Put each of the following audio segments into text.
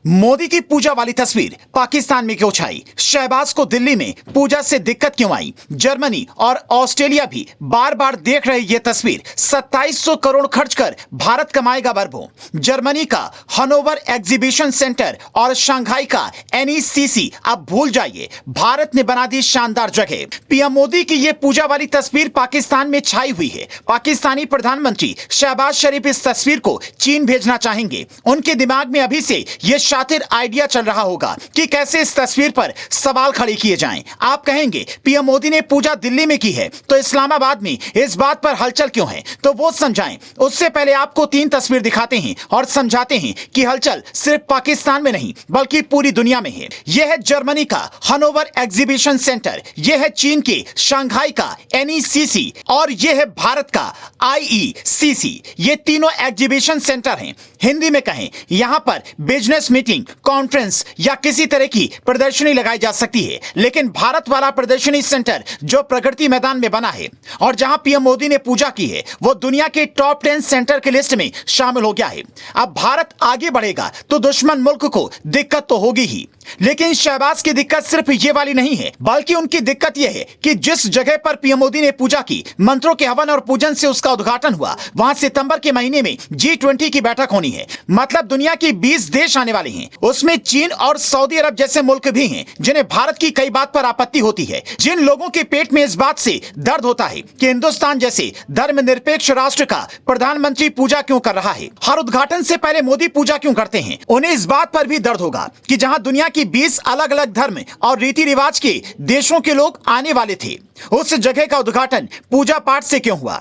मोदी की पूजा वाली तस्वीर पाकिस्तान में क्यों छाई? शहबाज को दिल्ली में पूजा से दिक्कत क्यों आई? जर्मनी और ऑस्ट्रेलिया भी बार बार देख रहे ये तस्वीर। 2700 करोड़ खर्च कर भारत कमाएगा बरबों। जर्मनी का हनोवर एग्जीबिशन सेंटर और शंघाई का NECC अब भूल जाइए, भारत ने बना दी शानदार जगह। पीएम मोदी की ये पूजा वाली तस्वीर पाकिस्तान में छाई हुई है। पाकिस्तानी प्रधानमंत्री शहबाज शरीफ इस तस्वीर को चीन भेजना चाहेंगे। उनके दिमाग में अभी से ये शातिर आइडिया चल रहा होगा कि कैसे इस तस्वीर पर सवाल खड़े किए जाएं। आप कहेंगे पीएम मोदी ने पूजा दिल्ली में की है तो इस्लामाबाद में इस बात पर हलचल क्यों है? तो वो समझाएं। उससे पहले आपको 3 तस्वीर दिखाते हैं और समझाते हैं कि हलचल सिर्फ पाकिस्तान में नहीं बल्कि पूरी दुनिया में है। यह है जर्मनी का हनोवर एग्जीबिशन सेंटर, यह है चीन के शंघाई का NECC और यह है भारत का IECC। ये तीनों एग्जीबिशन सेंटर हैं। हिंदी में कहें, यहां पर बिजनेस मीटिंग, कॉन्फ्रेंस या किसी तरह की प्रदर्शनी लगाई जा सकती है। लेकिन भारत वाला प्रदर्शनी सेंटर जो प्रगति मैदान में बना है और जहां पीएम मोदी ने पूजा की है, वो दुनिया के टॉप 10 सेंटर की लिस्ट में शामिल हो गया है। अब भारत आगे बढ़ेगा तो दुश्मन मुल्क को दिक्कत तो होगी ही, लेकिन शहबाज की दिक्कत सिर्फ ये वाली नहीं है, बल्कि उनकी दिक्कत यह है कि जिस जगह पर पीएम मोदी ने पूजा की, मंत्रों के हवन और पूजन से उसका उद्घाटन हुआ, वहां सितंबर के महीने में G20 की बैठक होनी है। मतलब दुनिया के 20 देश आने वाले हैं। उसमें चीन और सऊदी अरब जैसे मुल्क भी हैं जिन्हें भारत की कई बात पर आपत्ति होती है। जिन लोगों के पेट में इस बात से दर्द होता है कि हिंदुस्तान जैसे धर्मनिरपेक्ष राष्ट्र का प्रधानमंत्री पूजा क्यों कर रहा है, हर उद्घाटन से पहले मोदी पूजा क्यों करते हैं, उन्हें इस बात पर भी दर्द होगा कि जहां दुनिया की 20 अलग अलग धर्म और रीति रिवाज के देशों के लोग आने वाले थे, उस जगह का उद्घाटन पूजा पाठ से क्यों हुआ?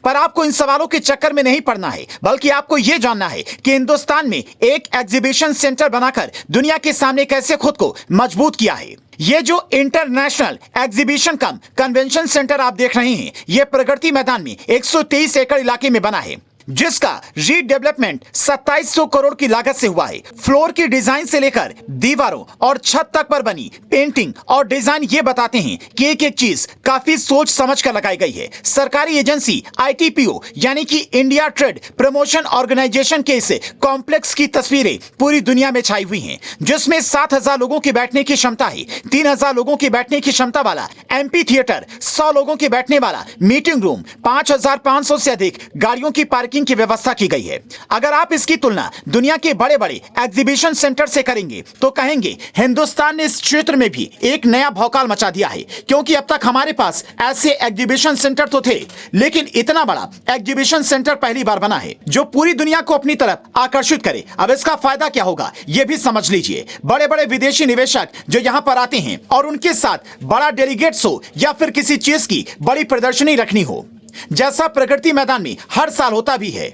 पर आपको इन सवालों के चक्कर में नहीं पड़ना है, बल्कि आपको यह जानना है कि हिंदुस्तान में एक एग्जीबिशन सेंटर बनाकर दुनिया के सामने कैसे खुद को मजबूत किया है। ये जो इंटरनेशनल एग्जीबिशन कम कन्वेंशन सेंटर आप देख रहे हैं, यह प्रगति मैदान में 123 एकड़ इलाके में बना है, जिसका रीडेवलपमेंट 2700 करोड़ की लागत से हुआ है। फ्लोर की डिजाइन से लेकर दीवारों और छत तक पर बनी पेंटिंग और डिजाइन ये बताते हैं कि एक एक चीज काफी सोच समझ कर लगाई गई है। सरकारी एजेंसी ITPO यानी कि इंडिया ट्रेड प्रमोशन ऑर्गेनाइजेशन के इस कॉम्प्लेक्स की तस्वीरें पूरी दुनिया में छाई हुई हैं, जिसमें 7000 लोगों की बैठने की क्षमता है, 3000 लोगों की बैठने की क्षमता वाला MP थिएटर, 100 लोगों के बैठने वाला मीटिंग रूम, 5500 से अधिक गाड़ियों की पार्किंग की व्यवस्था की गई है। अगर आप इसकी तुलना दुनिया के बड़े बड़े एग्जीबिशन सेंटर से करेंगे तो कहेंगे हिंदुस्तान ने इस क्षेत्र में भी एक नया भौकाल मचा दिया है, क्योंकि अब तक हमारे पास ऐसे एग्जीबिशन सेंटर तो थे, लेकिन इतना बड़ा एग्जीबिशन सेंटर पहली बार बना है जो पूरी दुनिया को अपनी तरफ आकर्षित करे। अब इसका फायदा क्या होगा यह भी समझ लीजिए। बड़े बड़े विदेशी निवेशक जो यहां पर आते हैं और उनके साथ बड़ा डेलीगेट्स हो या फिर किसी चीज की बड़ी प्रदर्शनी रखनी हो, जैसा प्रगति मैदान में हर साल होता भी है,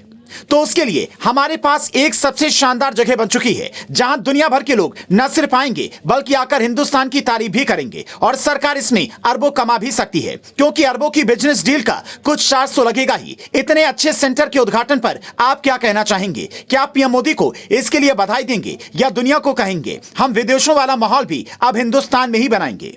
तो उसके लिए हमारे पास एक सबसे शानदार जगह बन चुकी है, जहां दुनिया भर के लोग न सिर्फ आएंगे बल्कि आकर हिंदुस्तान की तारीफ भी करेंगे। और सरकार इसमें अरबों कमा भी सकती है, क्योंकि अरबों की बिजनेस डील का कुछ चार्ज तो लगेगा ही। इतने अच्छे सेंटर के उद्घाटन पर आप क्या कहना चाहेंगे? क्या आप पीएम मोदी को इसके लिए बधाई देंगे या दुनिया को कहेंगे हम विदेशों वाला माहौल भी अब हिंदुस्तान में ही बनाएंगे?